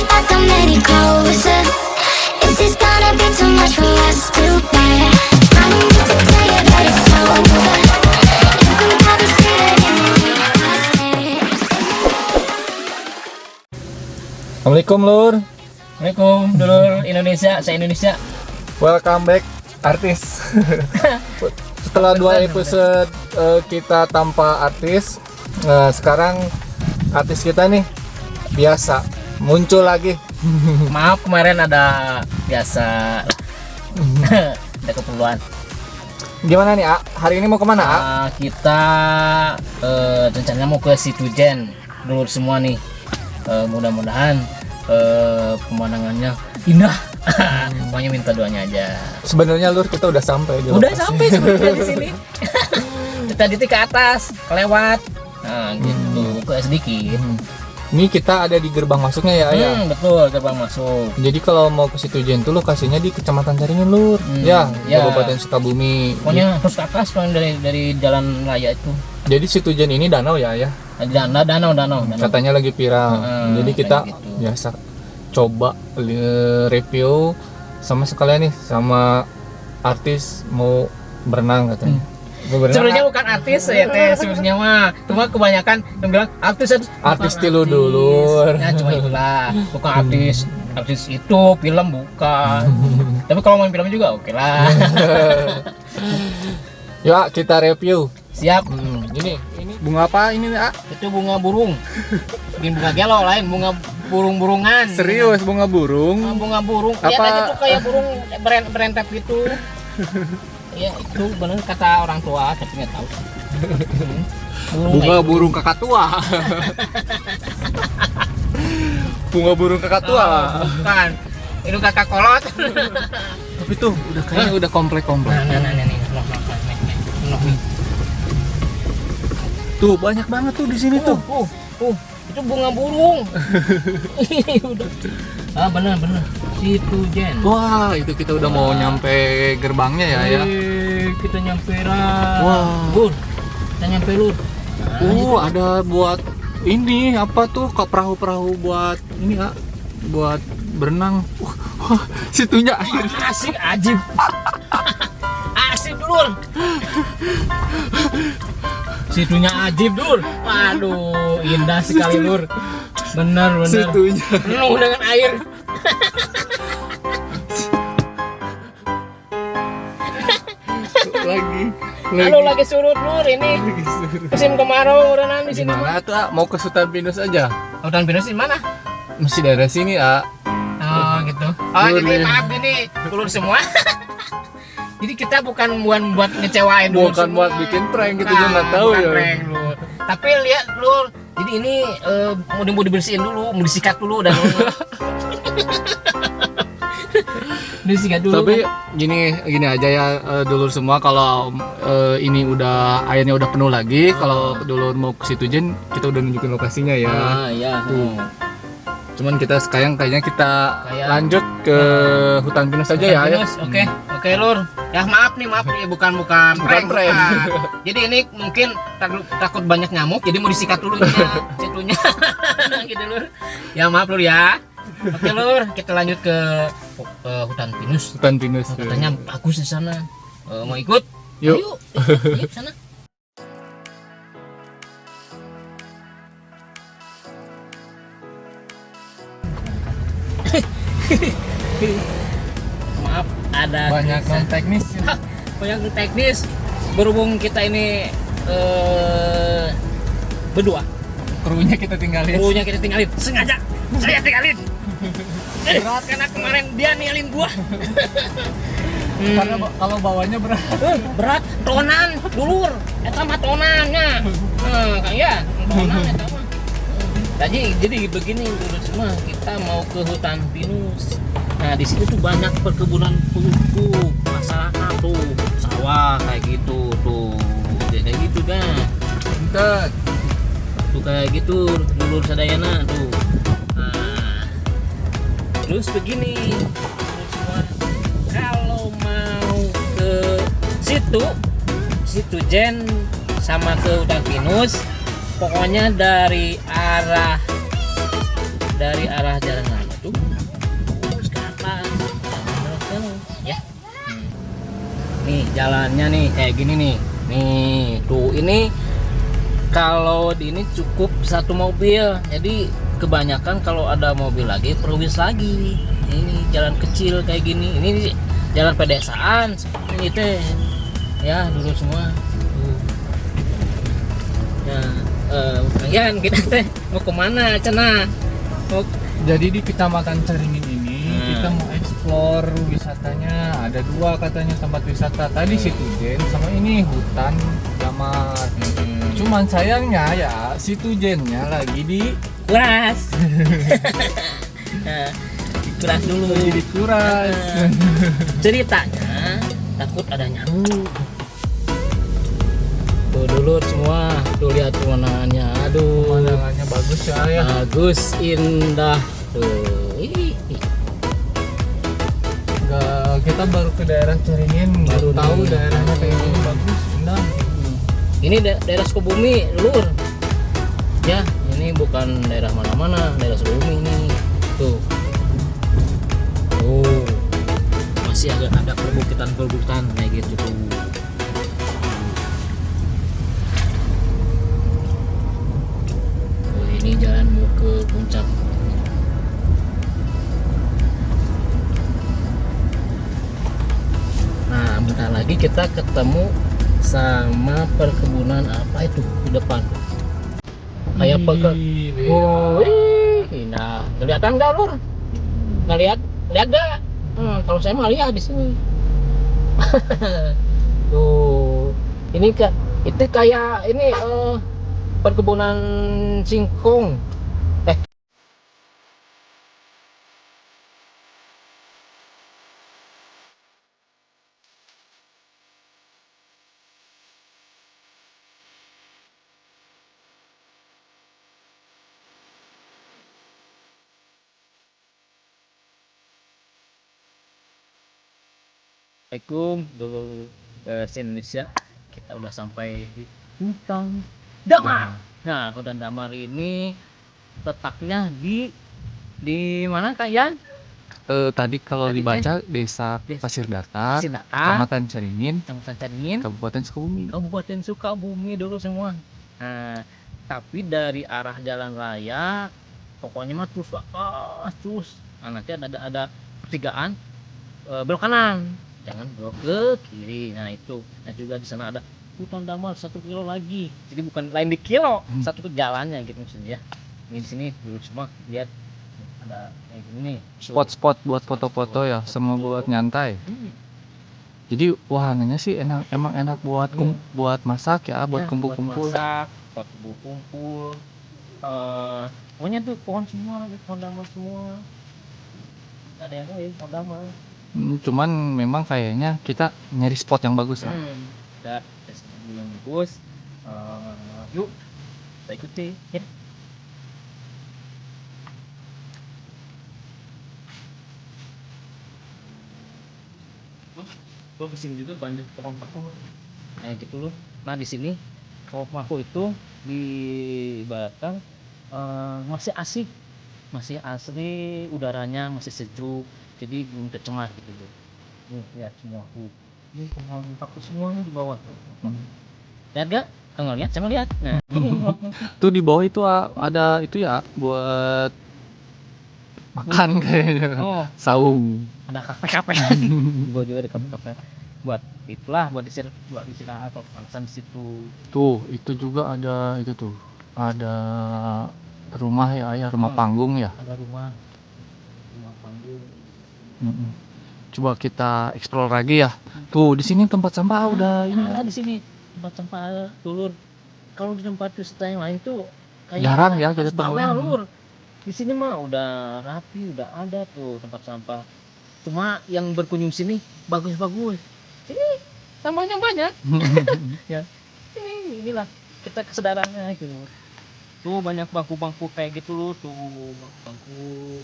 but I'm any closer. Is this gonna be too much for us to bear? I don't need to tell you that it's over. You can probably see it in the way I stare. Assalamualaikum Lur. Assalamualaikum dulur Indonesia, saya Indonesia. Welcome back artis. Setelah 2 episode kita tanpa artis, sekarang artis kita nih biasa muncul lagi. Maaf kemarin ada biasa ada keperluan. Gimana nih, A? Hari ini mau kemana, A? Kita rencananya mau ke Situjen dulur semua nih. Mudah-mudahan pemandangannya indah. Pokoknya minta doanya aja. Sebenarnya Lur, kita udah sampai di Udah lokasi. sampai sebenarnya di sini. Kita titik ke atas, kelewat. Nah, gitu, ke sedikit. Ini kita ada di gerbang masuknya ya, ya. Betul, gerbang masuk. Jadi kalau mau ke Situjen tuh lokasinya di Kecamatan Caringin, Lur. Ya. Kabupaten Sukabumi. Pokoknya terus ke atas kan dari jalan raya itu. Jadi Situjen ini danau ya, ya. Danau. Katanya lagi viral. Jadi kita kayak gitu. biasa coba review sama sekalian nih sama artis mau berenang katanya. Mau berenang. Sebenarnya bukan artis ya teh, sebenarnya mah cuma kebanyakan yang bilang artis tilu dulu. Ya cuma itulah, bukan artis itu film bukan. Tapi kalau main film juga oke lah. Yuk kita review. Siap. Ini bunga apa ini, A? Itu bunga burung. Bukan bunga gelo, lain bunga burung-burungan. Serius bunga burung? Bunga burung. Apa? Lihat aja tuh kayak burung berentet gitu. Ya itu benar kata orang tua, tapi nggak tahu. Bunga burung kakak tua. Bunga burung kakak tua. Bukan. Itu kakak kolot. Tapi tuh udah kayaknya udah komplek-komplek. Nah, nih. Tuh banyak banget tuh di sini tuh. Itu bunga burung. Udah. Benar. Situjen. Wah, itu kita udah mau nyampe gerbangnya ya. Kita nyampe lah. Wah. Lur. Kita nyampe Lur. Ada buat ini apa tuh, kok perahu-perahu buat ini, A? Buat berenang. Wah, situnya air. Asik ajib. Asik Lur. Situnya ajib Lur. Aduh, indah sekali Lur. Benar. Situnya. Penuh dengan air. lagi surut Lur ini. Musim kemarau renang di sini. Gimana tuh, A? Mau ke Sultan Pinus aja? Hutan pinus di mana? Masih daerah sini, A. Oh gitu. Oh Lur, jadi nih. maaf ini Lur semua. Jadi kita bukan buat ngecewain Lur Bukan semua. buat bikin prank gitu, juga nggak tahu bukan ya. prank, Lur. Tapi lihat Lur, jadi ini mau dibersihin dulu, mau disikat dulu dan disikat dulu. Tapi gini aja ya, dulur semua, kalau ini udah airnya udah penuh lagi, kalau dulur mau ke Situjen kita udah nunjukin lokasinya ya. Iya. Tuh. Cuman kita sekarang kayaknya kita lanjut ke hutan pinus aja ya. Pinus, oke Lur. Ya maaf nih, bukan prank. prank. Bukan. Jadi ini mungkin takut banyak nyamuk, jadi mau disikat dulu situnya. Gitu Lur. Ya maaf Lur ya. Oke Lur, kita lanjut ke hutan pinus. Hutan pinus. Katanya bagus di sana. Mau ikut? Yuk. Ayo sana. Maaf, ada Banyak non teknis. banyak teknis. Berhubung kita ini berdua, Krunya kita tinggalin. sengaja saya tinggalin. Berat karena kemarin dia ninggalin gua. Karena kalau bawanya berat. Berat tonan dulur, eta mah tonannya. Ya, tonan eta mah. Jadi begini dulur semua, kita mau ke hutan pinus. Nah, di sini tuh banyak perkebunan pupuk, masyarakat tuh, sawah kayak gitu tuh. Kayak gitu kan. Entet. Tuh kayak gitu dulur sadayana tuh. Nah, terus begini dulur semua, kalau mau ke Situjen sama ke hutan pinus, pokoknya dari arah jalan raya. itu terus ke atas terus ya. Nih jalannya nih kayak gini nih tuh, ini kalau di ini cukup satu mobil, jadi kebanyakan kalau ada mobil lagi perwis lagi. Ini jalan kecil kayak gini, ini jalan pedesaan seperti ini teh ya dulu semua tuh. Ya kita teh mau kemana cina mau. Jadi di Kecamatan Caringin ini kita mau explore wisatanya. Ada 2 katanya tempat wisata. Tadi Situjen sama ini hutan damar. Cuman sayangnya ya Situjennya lagi di Kuras. Dikuras dulu. lagi dikuras. Ceritanya takut ada nyamuk. Tuh dulu semua, tuh lihat pemandangannya. Aduh, Pemandangannya bagus ya. bagus, indah. Tuh, ih. Kita baru ke daerah Caringin, baru Baru tahu nih. daerahnya kayak gini bagus, indah. Ini daerah Sukabumi, Lur. Ya, ini bukan daerah mana-mana, daerah Sukabumi ini. Tuh. Oh. Masih agak ada perbukitan kayak gitu tuh. Oh, ini jalan mau ke puncak. Nah, bentar lagi kita ketemu sama perkebunan apa itu di depan. Kayak pegang. Oh, nah, kelihatan nggak Lur? Nggak lihat? Lihat nggak? Kalau saya mah lihat di sini. Tuh, ini itu kayak ini perkebunan singkong. Assalamualaikum dulu Indonesia. Kita udah sampai di hutan damar. Nah, hutan damar ini letaknya di mana Kak Yan? Tadi kalau Tadi, dibaca Desa Desa Pasir Datar, Pasir Datar, Kecamatan Caringin, Kecamatan Caringin, Kabupaten Sukabumi. Kabupaten Sukabumi dulu semua. Nah, tapi dari arah jalan raya, pokoknya mah terus terus. Nah, nanti ada pertigaan belok kanan, jangan belok ke kiri. Nah itu, nah juga di sana ada hutan damar 1 kilo lagi. Jadi bukan lain di kilo, satu ke jalannya gitu maksudnya. Ini di sini dulu semua lihat ada kayak gini nih. Spot-spot buat foto-foto ya, semua buat nyantai. Jadi wahananya sih enak, emang enak buat buat masak ya, buat Ya, kumpul-kumpul. buat masak, buat kumpul. Pokoknya tuh pohon semua, pohon damar semua. Nggak ada yang lain, pohon damar. Cuman memang kayaknya kita nyari spot yang bagus ya. Udah yang bagus. Yuk kita ikuti ya. Gua kesini juga banyak pohon paku kayak gitu loh. Nah di sini pohon paku itu di Batam masih asik, masih asri, udaranya masih sejuk, jadi belum tercemar gitu loh. Lihat semua tuh, ini pohon paku semua nih di bawah. Lihat gak? Kalau lihat, saya lihat. Nah, Tuh di bawah itu ada itu ya buat makan kayaknya. oh, Saung. ada kafe-kafe. Gua juga ada kafe-kafe. Buat itulah, buat istirahat atau panasan di situ. Tuh, itu juga ada itu tuh. Ada rumah ya, rumah panggung ya. Ada rumah panggung. Coba kita explore lagi ya. Tuh, di sini tempat sampah udah ini. Ada di sini tempat sampah Lur. Kalau di tempat wisata yang lain tuh kayak Jarang ya kita bawel, temuin. Lur. Di sini mah udah rapi, udah ada tuh tempat sampah. Cuma yang berkunjung sini bagus-bagus. Ini sampahnya banyak. Ya. Inilah kita kesadarannya gitu. Tuh banyak bangku-bangku kayak gitu loh, tuh bangku.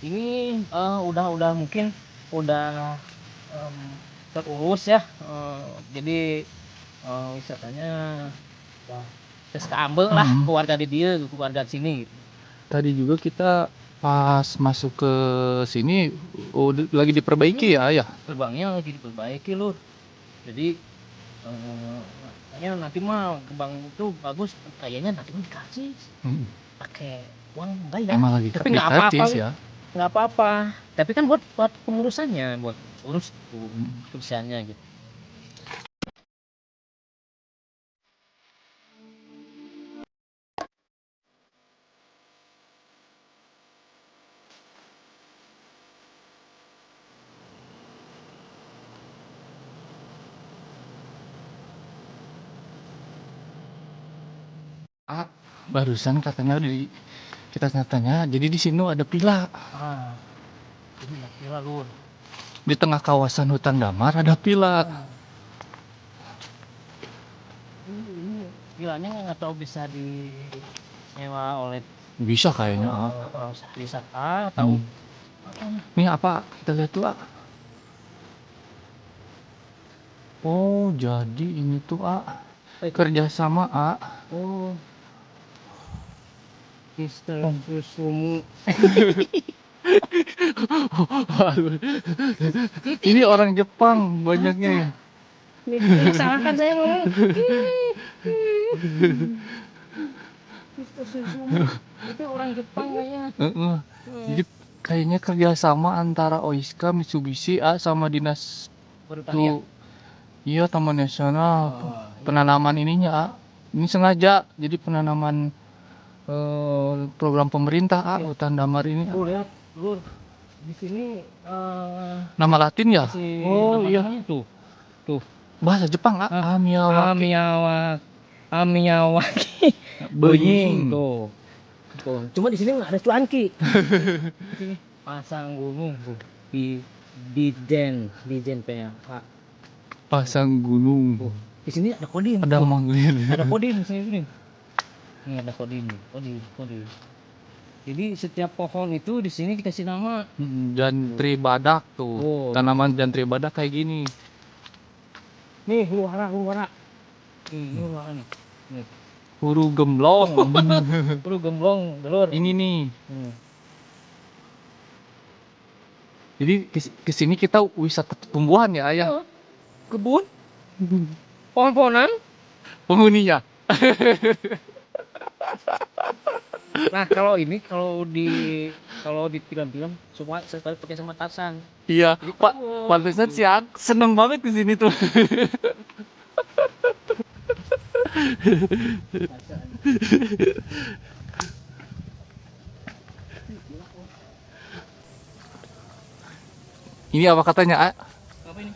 Ini udah mungkin udah terurus ya. Jadi wisatanya udah keambel lah keluarga di dia, keluarga sini gitu. Tadi juga kita pas masuk ke sini lagi diperbaiki ya. Gerbangnya lagi diperbaiki lur. Jadi kayaknya nanti mah gerbang itu bagus, kayaknya nanti mah dikasih Hmm. pakai uang enggak ya? Emang lagi Tapi nggak apa-apa, gratis ya. nggak apa-apa. Tapi kan buat pengurusannya, buat urus tuh tulisannya gitu. Barusan katanya kita tanya, jadi di sini ada pila. Ini nggak kira lur. Di tengah kawasan hutan damar ada pila. Ini vilanya nggak tahu bisa disewa oleh Bisa kayaknya. orang wisata atau Nih apa kita lihat tuh. Oh jadi ini tuh kerjasama oh Mister Susumu. Ini orang Jepang banyaknya. Nih, salah kan saya ngomong. Mister Susumu itu orang Jepang kayaknya. Jadi kayaknya kerjasama antara Oiska, Mitsubishi, sama dinas Bertanya. tuh. Iya Taman Nasional. Penanaman ininya ini sengaja jadi penanaman program pemerintah hutan damar ini. Tuh lihat, lur. Di sini Nama Latin ya? oh iya tuh. Bahasa Jepang Amiyawaki. Amiyawaki. Benying. Tuh. Cuma di sini nggak ada cuanki. Di sini pasang gunung tuh. Dijen PH. Pasang gunung. Di sini ada kodim. Ada manggil. Ada kodim di sini. Ini ada kodim. Jadi setiap pohon itu di sini dikasih nama. Jantri badak tuh. Oh. Tanaman jantri badak kayak gini. Nih, luara. Nih, luara nih. Nih. Huru gemblong. Perlu gemblong, telur. Ini nih. Jadi kesini kita wisata tumbuhan ya ayah. Kebun? Pohon-pohonan? Penghuninya. Nah, kalau di film-film semua sekali pakai sama Tarzan. Iya, Pak. Pantesan siang seneng banget di sini tuh. Ini apa katanya? Apa ini?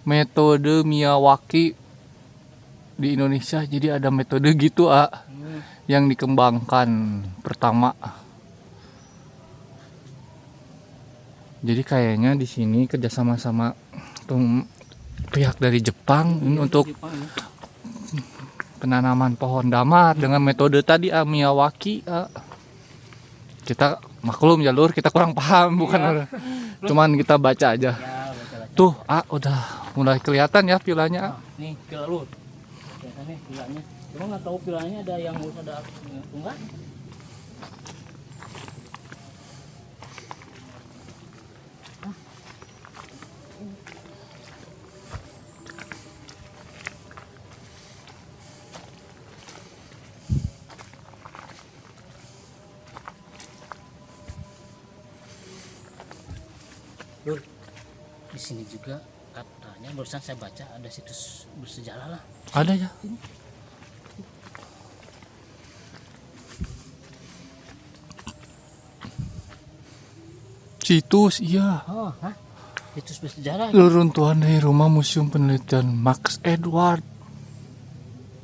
Metode Miyawaki di Indonesia. Jadi ada metode gitu yang dikembangkan pertama. Jadi kayaknya di sini kerjasama sama pihak dari Jepang ini untuk penanaman pohon damar dengan metode tadi Miyawaki. Kita maklum jalur kita kurang paham bukan cuman kita baca aja. Tuh udah mulai kelihatan ya pilanya. Nih pila lur. Kelihatan nih pilanya. Cuma nggak tahu pilanya ada yang ada enggak. Lur, di sini juga katanya barusan saya baca ada situs bersejarah lah. Ada ya. Situs iya. Oh, hah? Situs bersejarah. Reruntuhan dari rumah Museum Penelitian Max Edward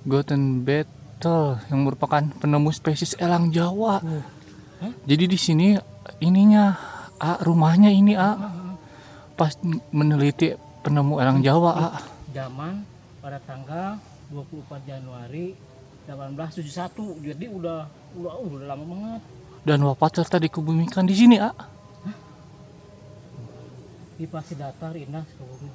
Gothenbattle yang merupakan penemu spesies elang Jawa. Jadi di sini ininya rumahnya ini pas meneliti penemu elang Jawa Zaman pada tanggal 24 Januari 1871. Jadi udah lama banget. dan wafat serta dikebumikan di sini Di Pasir Datar Indah Sukabumi.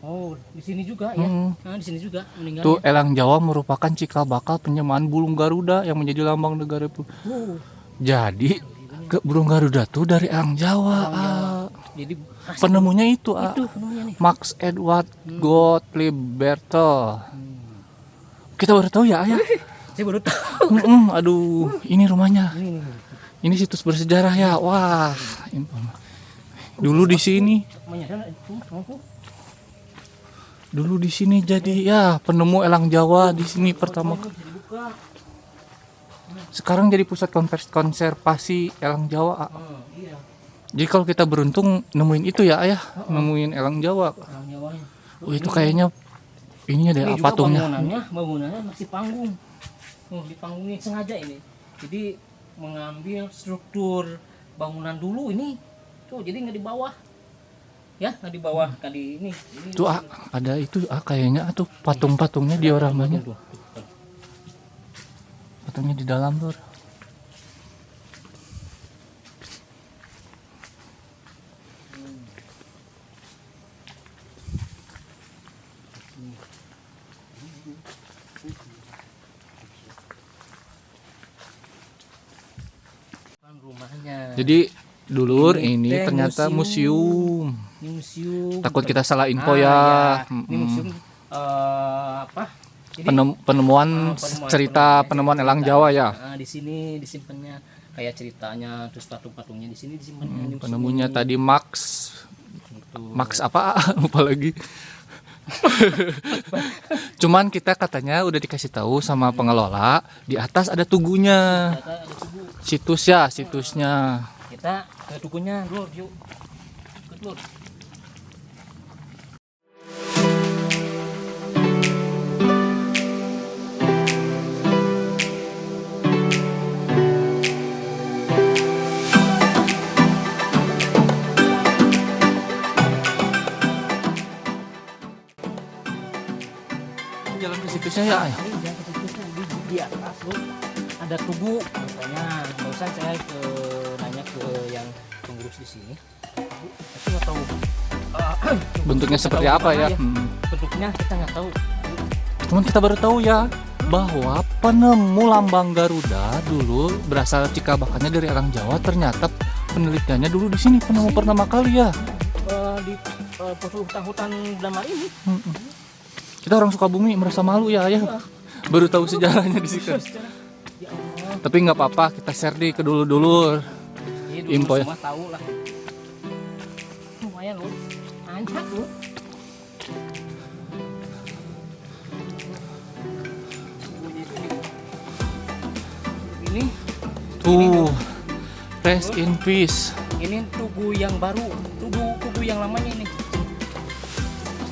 Oh, di sini juga ya. Nah, di sini juga meninggalnya. Tuh elang Jawa merupakan cikal bakal penyemaan burung Garuda yang menjadi lambang negara itu. Oh, Jadi ke burung Garuda tuh dari elang Jawa. jadi Penemunya itu, itu penemunya nih. Max Edward Gottlieb Bertel. Kita baru tahu ya, ayah. Saya baru tahu. Aduh, ini rumahnya. Ini. Ini situs bersejarah ya. Wah, dulu di sini. Dulu di sini jadi ya penemu elang Jawa di sini pertama. Sekarang jadi pusat konservasi elang Jawa. Iya. Jadi kalau kita beruntung nemuin itu ya, ayah, nemuin elang Jawa. Oh, itu kayaknya ininya deh, Ini juga patungnya. bangunannya masih panggung. Dipanggungin sengaja ini. Jadi mengambil struktur bangunan dulu ini. Tuh, jadi nggak di bawah. Ya, nggak di bawah, nggak di ini. Tuh ada itu kayaknya tuh patung-patungnya dioramanya. Patungnya di dalam tuh. Rumahnya. Jadi dulur ini teh ternyata museum. Ini museum. Takut kita salah info ya. Ya. Ini museum apa? Jadi Penemuan cerita penemuan elang Jawa ya. di sini disimpannya kayak ceritanya, terus patung-patungnya di sini disimpannya. Penemunya tadi Max. Max apa? Lupa lagi. Cuman kita katanya udah dikasih tahu sama pengelola di atas ada tugunya. Ada tugu. Situs ya, situsnya. Kita ke tugunya dulu, yuk. Ikut dulu. Jalan ke situsnya ya, ayah. Ini jangan ke situsnya, di atas lu ada tugu katanya. Barusan saya nanya ke yang pengurus di sini. Tapi nggak tahu Bentuknya seperti apa ya? bentuknya kita nggak tahu. Cuman kita baru tahu ya bahwa penemu lambang Garuda dulu berasal cikal bakalnya dari elang Jawa. Ternyata penelitiannya dulu di sini penemu pertama kali ya. Di hutan-hutan Damar ini. Kita orang Sukabumi merasa malu ya, ayah. Baru tahu sejarahnya di situ. Ya Allah. Tapi nggak apa-apa, kita share di ke dulur-dulur. Ini dulu Info ya. semua tahu lah. Lumayan loh, anjak loh. Ini Tuh, rest in peace. ini tugu yang baru, tugu yang lamanya ini.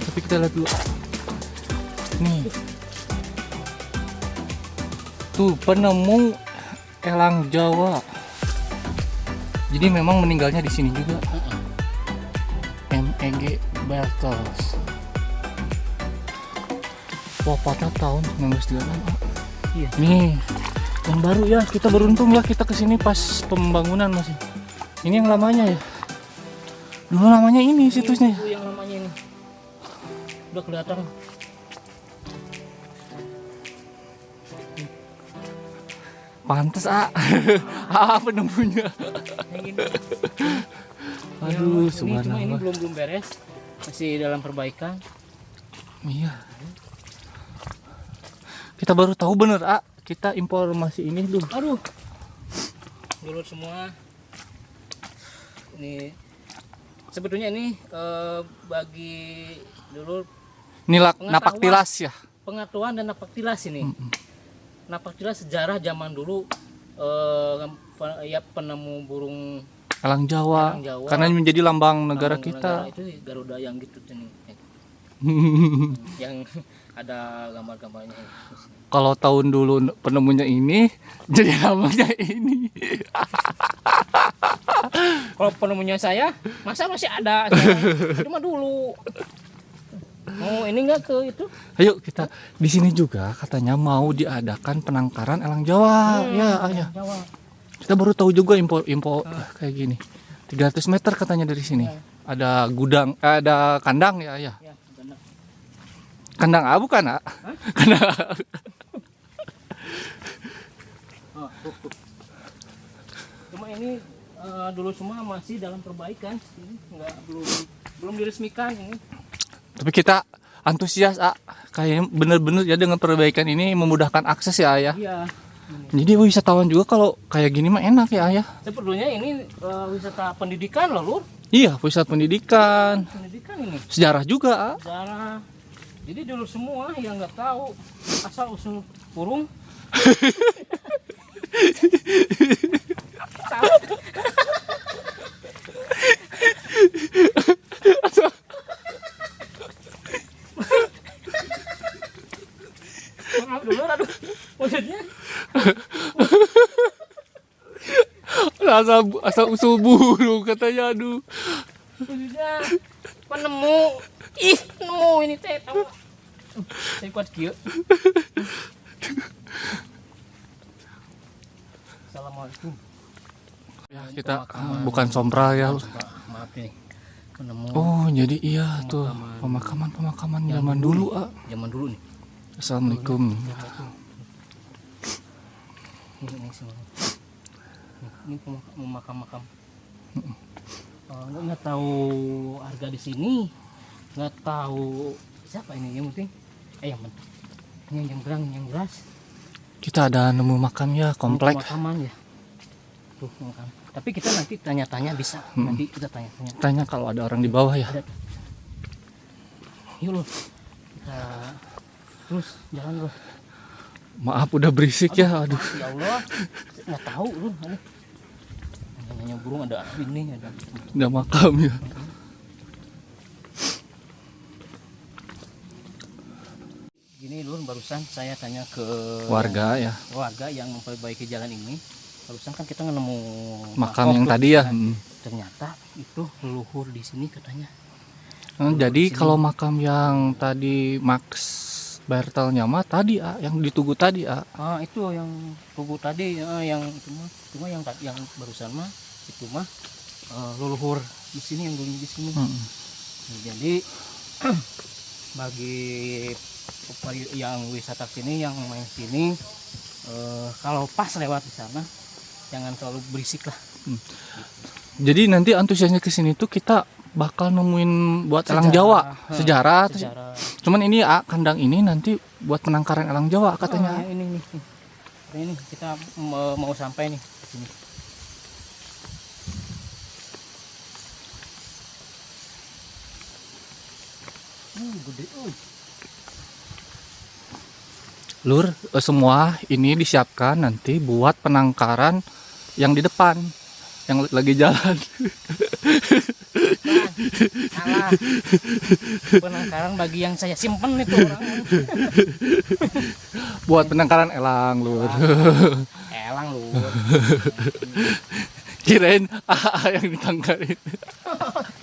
Tapi kita lihat dulu. Nih. Tuh, penemu elang Jawa. Jadi memang meninggalnya di sini juga. MEG Bertels. Wafatnya tahun 1936. Iya. Nih, yang baru ya. Kita beruntung ya kita kesini pas pembangunan masih. Ini yang lamanya ya. Dulu namanya ini situsnya. Tugu yang lamanya ini. Udah kelihatan. Pantes penemunya. Yang ini. Aduh, Cuma ini subhanallah. belum beres, masih dalam perbaikan. Iya. Kita baru tahu bener, kita informasi ini dulu. Aduh, dulu semua. Ini sebetulnya ini bagi dulu Ini napak tilas ya. pengetahuan dan napak tilas ini. Napak tilas sejarah zaman dulu ya penemu burung Elang Jawa. Elang Jawa. Karena menjadi lambang negara lambang kita. negara itu Garuda yang gitu ini. Yang ada gambar-gambarnya. Kalau tahun dulu penemunya ini, jadi namanya ini. Kalau penemunya saya, masa masih ada? Cuma dulu. Oh, ini enggak ke itu? Ayo kita di sini juga katanya mau diadakan penangkaran elang Jawa. Ya, ayah. Jawa. Kita baru tahu juga info kayak gini. 300 meter katanya dari sini. Ada gudang, ada kandang ya, ayah. Ya, benar. Kandang A bukan, A? Kandang A. Oh, cuma ini dulu semua masih dalam perbaikan, ini belum diresmikan ini. Tapi kita antusias, A. Kayaknya bener-bener ya dengan perbaikan ini memudahkan akses ya, ya. Iya. Jadi wisatawan juga kalau kayak gini mah enak ya, ya. Sebetulnya ini wisata pendidikan loh, Lur. Iya, wisata pendidikan, Pendidikan ini. sejarah juga, A. Sejarah. Jadi dulu semua yang nggak tahu asal usul burung. Salah. Maaf dulu, aduh. Maksudnya asal usul burung katanya, aduh. penemu nemu ini teh tahu saya kuat kieu. Assalamualaikum Ya kita bukan sompral ya. maaf nih penemu Oh jadi iya tuh pemakaman zaman dulu, A. zaman dulu nih. Assalamualaikum. Ini makam nggak tahu harga di sini, nggak tahu siapa ini yang penting yang penting yang beras. Kita ada nemu makam ya, komplek. Makaman ya tuh makam. Tapi kita nanti tanya-tanya bisa. Nanti kita tanya-tanya. Tanya kalau ada orang di bawah ya. Ada. Yuk loh. Kita terus jalan loh. Maaf udah berisik ya, aduh. Ya Allah. Nggak tahu loh. Nanya burung ada ini ada. Udah makam ya. Gini loh, barusan saya tanya ke Warga ya. warga yang memperbaiki jalan ini. Barusan kan kita nemu Makam yang tadi ya. Ternyata itu leluhur di sini katanya. Jadi kalau makam yang tadi Max Bertelnya mah tadi, A, yang ditugu tadi, A. Itu yang tugu tadi yang itu mah cuma yang barusan mah itu mah leluhur di sini yang dulunya di sini. Jadi bagi yang wisata sini yang main sini kalau pas lewat di sana jangan terlalu berisik lah. Jadi nanti antusiasnya ke sini tuh kita bakal nemuin buat elang Jawa, sejarah. Cuman ini, A, kandang ini nanti buat penangkaran elang Jawa katanya. Ini kita mau sampai nih ke sini. Gede. Lur, semua ini disiapkan nanti buat penangkaran yang di depan, yang lagi jalan. Salah. Penangkaran bagi yang saya simpen itu orang. Buat penangkaran elang, Lur. Elang lu. Kirain yang ditangkarin.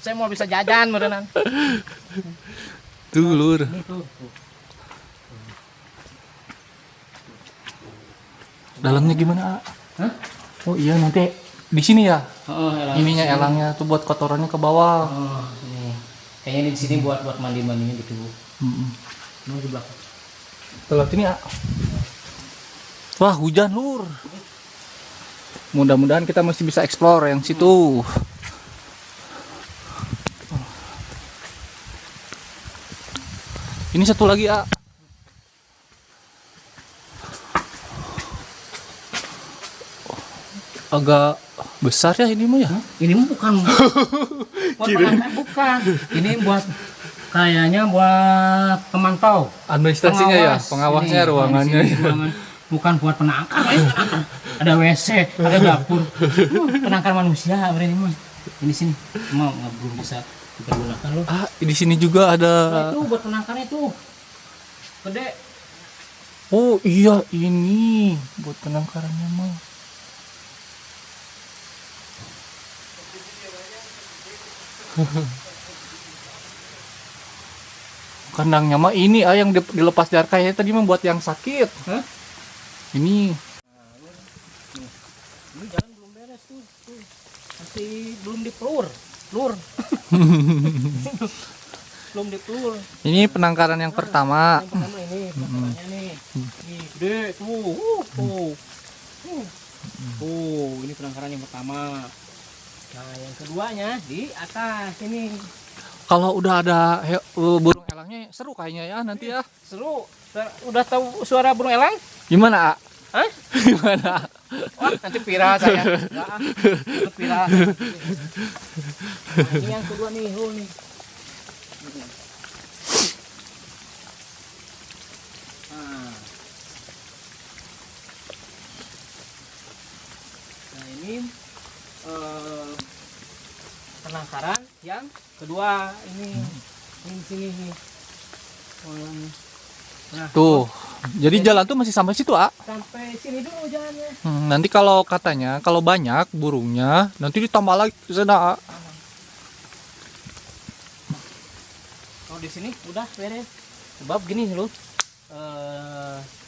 Saya mau bisa jajan beneran. Tuh, Lur. Ini tuh. Dalamnya gimana, A? Hah? Oh iya, nanti di sini ya. Elang. Ininya elangnya tuh buat kotorannya ke bawah. Ini. Kayaknya di sini buat mandi-mandinya gitu. Mau di belakang. Lewat ini, A. Wah, hujan, Lur. Mudah-mudahan kita masih bisa explore yang situ. Ini satu lagi, A. Agak besar ya ini mah ya. Ini bukan buat penangkap, bukan. Ini buat kayaknya buat pemantau. Administrasinya ya, pengawasnya, Ini, ruangannya. di sini ruangan. Bukan buat penangkap. Ada WC, ada dapur. Penangkar manusia berarti mah. Ini sini. Mau belum bisa dipergunakan loh. Ah, di sini juga ada. Nah, itu buat penangkarnya tuh. Gede. Oh iya, ini buat penangkarannya mah. Kandangnya mah ini, yang dilepas dari kayaknya tadi mah buat yang sakit. Hah? Ini Ini jalan belum beres tuh. Masih belum dipelur. Lur. belum ditelur. Ini penangkaran yang pertama. Yang pertama ini penangkarannya nih. Nih, gede tuh. Ini penangkaran yang pertama. Nah, yang keduanya di atas ini. Kalau udah ada burung elangnya seru kayaknya ya nanti ya. Seru. Udah tahu suara burung elang? Gimana, A? Hah? Gimana? Wah, nanti pirah saya. Enggak, ikut pirah. Nah, ini yang kedua nih, nih. Nah, ini penangkaran yang kedua ini di sini nih. Nah, Tuh. Jadi jalan tuh masih sampai situ, A. sampai sini dulu jalannya. Nanti kalau katanya kalau banyak burungnya nanti ditambah lagi ke sana, A. Kalau di sini udah beres. Sebab gini loh,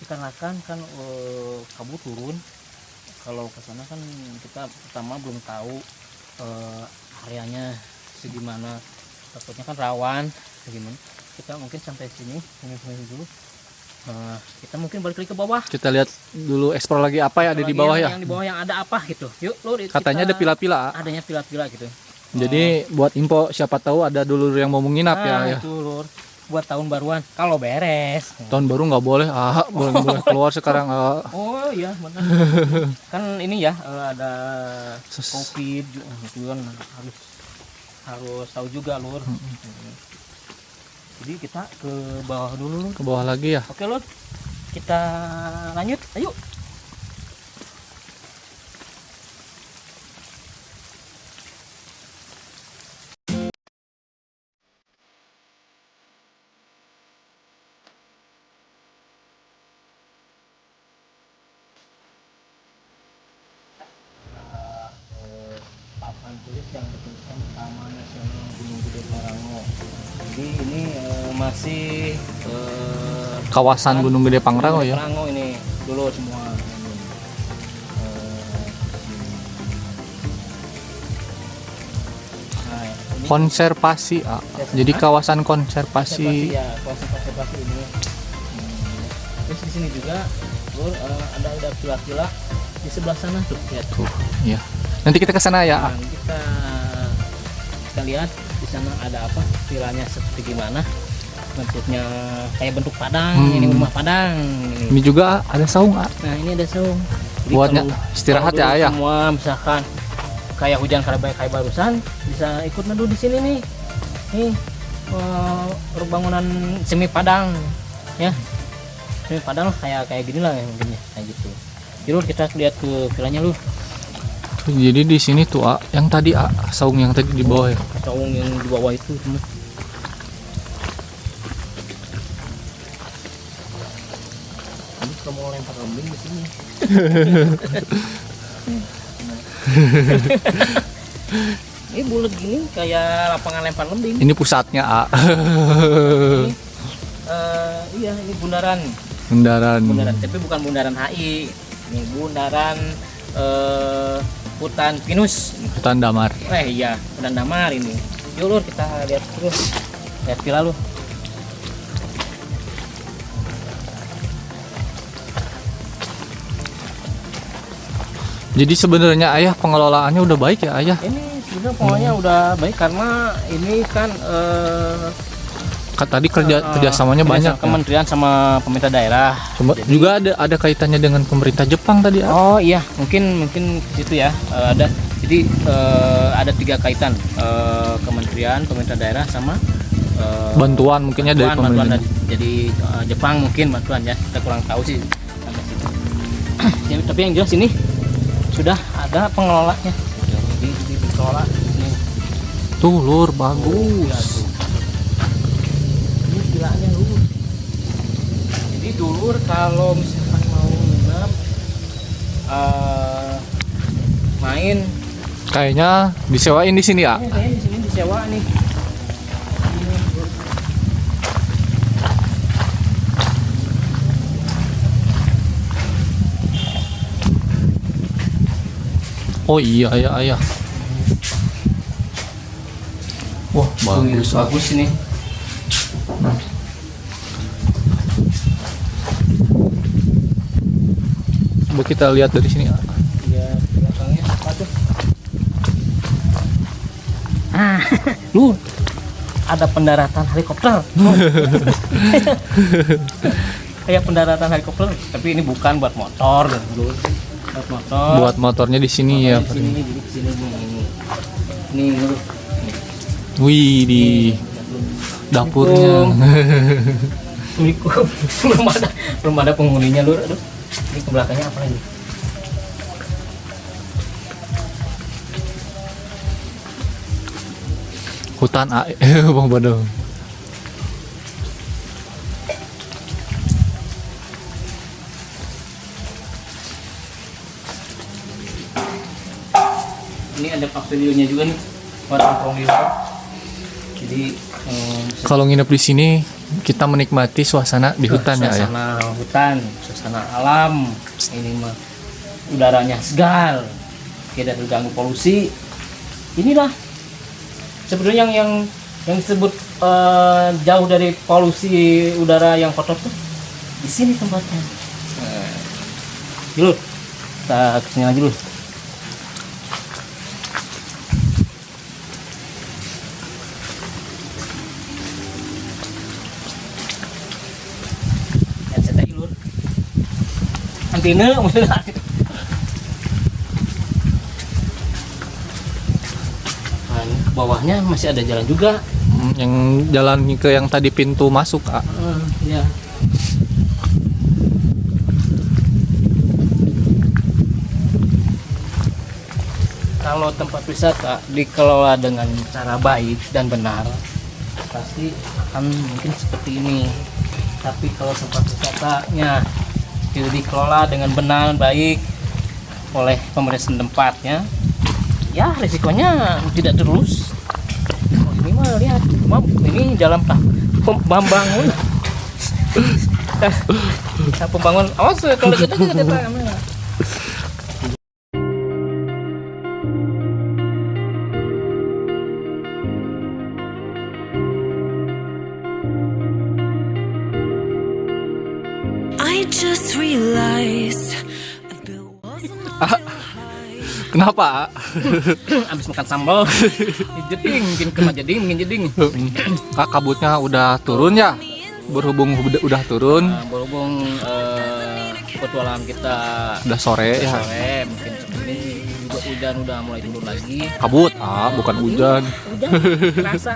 ikan lakan kan kabut turun. Kalau ke sana kan kita pertama belum tahu areanya segimana. Takutnya kan rawan, segimana. Kita mungkin sampai sini dulu. Kita mungkin balik lagi ke bawah. Kita lihat dulu eksplor lagi apa ya ada di bawah ya. Yang di bawah yang ada apa gitu. Yuk, Lur. Katanya ada pila-pila, A. Adanya pila-pila gitu. Jadi buat info siapa tahu ada dulur yang mau menginap ya. Itu, Lur. Buat tahun baruan kalau beres. Tahun baru nggak boleh, boleh keluar sekarang. Oh iya benar. Kan ini ya ada Covid juga kan harus tahu juga, Lur. Jadi kita ke bawah dulu. Ke bawah lagi ya. Oke, Lur. Kita lanjut. Ayo. Papan tulis yang bertuliskan Taman Nasional Gunung Gede Pangrango. Jadi ini masih Kawasan Gunung Gede Pangrango ya. Pangrango ini dulu semua. Nah, ini Konservasi, A. Jadi kawasan konservasi. ya, konservasi ini. Terus di sini juga Lur, ada pila-pila di sebelah sana tuh, lihat. Tuh, iya. Nanti kita ke sana ya, A. Nah, kita lihat di sana ada apa, pilanya seperti gimana, bentuknya kayak bentuk padang. Ini rumah padang ini. Ini juga ada saung, A. Nah, ini ada saung. Jadi Buatnya kalau- istirahat kalau ya, dulu Ayah. Semua misalkan kayak hujan kayak barusan bisa ikut neduh di sini nih. Nih bangunan semi padang ya. Semi padang kayak gini lah mungkin ya, kayak gitu. Jadi Lur, kita lihat ke vilanya, Lur. Tuh, jadi di sini tuh, A, yang tadi, A, saung yang tadi di bawah ya. Saung yang di bawah itu teman. Ini kalau mau lempar lembing di sini. Ini bulat gini kayak lapangan lempar lembing. Ini pusatnya, A. Ini, iya ini bundaran, Bundaran. tapi bukan bundaran HI. Ini bundaran hutan pinus. Hutan Damar. Iya, hutan damar ini. Yuk Lur, kita lihat terus. Lihat pila lu. Jadi sebenarnya Ayah pengelolaannya udah baik ya, Ayah. Ini sebenarnya pokoknya udah baik karena ini kan Tadi kerjasamanya banyak. Ya. Kementerian sama pemerintah daerah. Juga ada kaitannya dengan pemerintah Jepang tadi. Oh iya, mungkin ke situ ya. Ada. Jadi ada 3 kaitan, kementerian, pemerintah daerah sama Bantuan mungkinnya dari pemerintah. Jadi Jepang mungkin bantuan ya. Kita kurang tahu sih sampai situ. Jadi, tapi yang jelas ini sudah ada pengelolanya. Jadi dikelola ini. Tuh, Lur, Ya, bagus. tuh. Ini pilanya Lur. Jadi dulur kalau misalkan mau nginep main, Kayaknya disewain di sini, ya. ini kayaknya di sini disewa nih. Ini, Lur. Oh iya, Ayah. Wah, bagus. Bagus ini. Coba kita lihat dari sini. Ya, belakangnya apa tuh? Lu ada pendaratan helikopter. Kayak pendaratan helikopter, tapi ini bukan buat motor, Lur. Buat motor. Buat motornya di sini ya. Di sini, jadi di sini nih. Ini Lur. Wih, di dapurnya. Assalamualaikum. belum ada penghuninya, Lur. Aduh. Ini ke belakangnya apa lagi? Hutan Bang Badung. Ini ada pavilionnya juga nih buat nongkrong di luar. Jadi Kalau nginep di sini kita menikmati suasana di hutan ya. suasana hutan, suasana alam. Ini mah udaranya segar, tidak terganggu polusi. Inilah sebenarnya yang disebut jauh dari polusi udara yang kotor tuh di sini tempatnya. Dulu kita kesini lagi dulu. Antena bawahnya masih ada jalan juga. Yang jalan ke yang tadi pintu masuk, Kak. Ya. Kalau tempat wisata dikelola dengan cara baik dan benar, pasti akan mungkin seperti ini. Tapi kalau tempat wisatanya tidak dikelola dengan benar baik oleh pemerintah tempatnya, ya risikonya tidak terus. Ini mah lihat, ini dalam pembangun. Pembangun, awas kalau kita kamera. I just realized I've built walls on my Kenapa? Abis makan sambal, jeding, mungkin kema jeding, Kak, kabutnya udah turun ya? Berhubung udah turun, berhubung petualangan kita udah sore ya. sore, mungkin seperti ini juga hujan udah mulai turun lagi. Kabut, bukan hujan. Hujan terasa.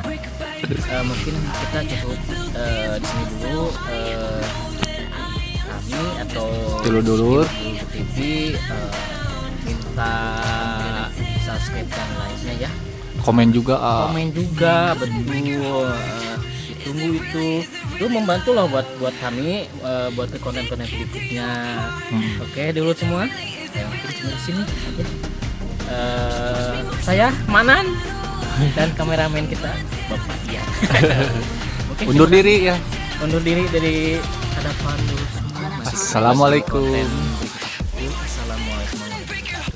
Mungkin kita cukup di sini dulu. Kami atau Dulur-dulur. TV minta subscribe dan like-nya ya. Komen juga. Komen juga, betul. Ditunggu itu membantu lah buat kami buat ke konten-konten berikutnya. Oke, dulu semua. Saya mungkin di sini aja. Saya Manan dan kameramen kita Bapak Ian. Oke, Undur diri ya. undur diri dari hadapan dulu semua. Assalamualaikum. Assalamualaikum warahmatullahi wabarakatuh.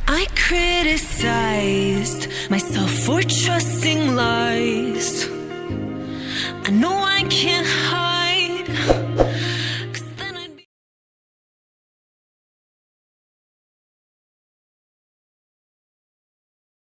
I criticized myself for trusting lies. I know